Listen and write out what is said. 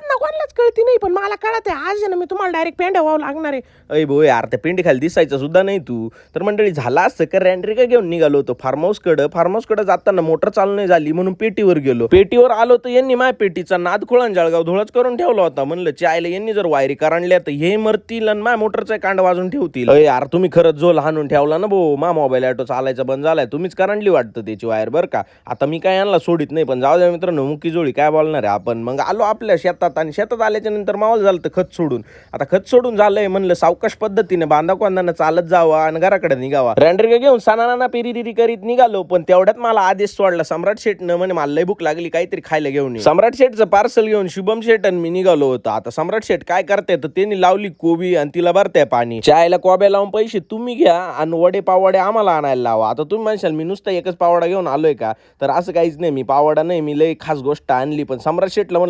त्यांना कोणालाच कळती नाही, पण मला कळत आहे. आज आहे ना मी तुम्हाला डायरेक्ट पेंड्या व्हावं लागणार आहे. अय भाऊ यार, त्या पिंडी खाली दिसायचं सुद्धा नाही तू. तर मंडळी झाला असं का रँड्रिका घेऊन निघालो होतो फार्म हाऊसकडे जाताना मोटर चालू नाही झाली म्हणून पेटीवर गेलो. पेटीवर आलो तर यांनी माझ्या पेटीचा नाद खोळण जळगाव धुळच करून ठेवला होता. म्हणलं चायला यांनी जर वायरी काढल्या तर हे मरतील आणि माझ्या मोटरचा कांड वाजून ठेवतील. अय यार, तुम्ही खरंच जो लहानून ठेवला ना भाऊ, मा मोबाईल ऑटो चालायचा बंद झालाय. तुम्हीच करंटली वाटतं त्याची वायर बरं का. आता मी काय यांना सोडित नाही, पण जाऊ द्या मित्रांनो, मुकी जोडी काय बोलणार आहे आपण. मग आलो आपल्या शेतात आणि शेतात आल्याच्या नंतर माहोल झालं तर खत सोडून. आता खत सोडून झालंय, म्हणलं सावकाश पद्धतीने बांधा कोंदानं चालत जावं आणि घराकडे निघावा. रँड्रिका घेऊन सणाना पेरी करीत निघालो, पण तेवढ्यात मला आदेश सोडला सम्राट शेठनं. म्हणे मला लय भूक लागली, काहीतरी खायला घेऊन ये. सम्राट शेठचं पार्सल घेऊन शुभम शेठ आणि मी निघालो होतो. आता सम्राट शेठ काय करते तर त्यांनी लावली कोबी आणि तिला भरते पाणी. चायला कोब्या लावून पैसे तुम्ही घ्या आणि वडे पावडे आम्हाला आणायला लावा. आता तुम्ही म्हणशाल मी नुसतं एकच पावडा घेऊन आलोय का, तर असं काहीच नाही. मी पावडा नाही, मी लय खास गोष्ट आणली. पण सम्राट शेठला म्हणलं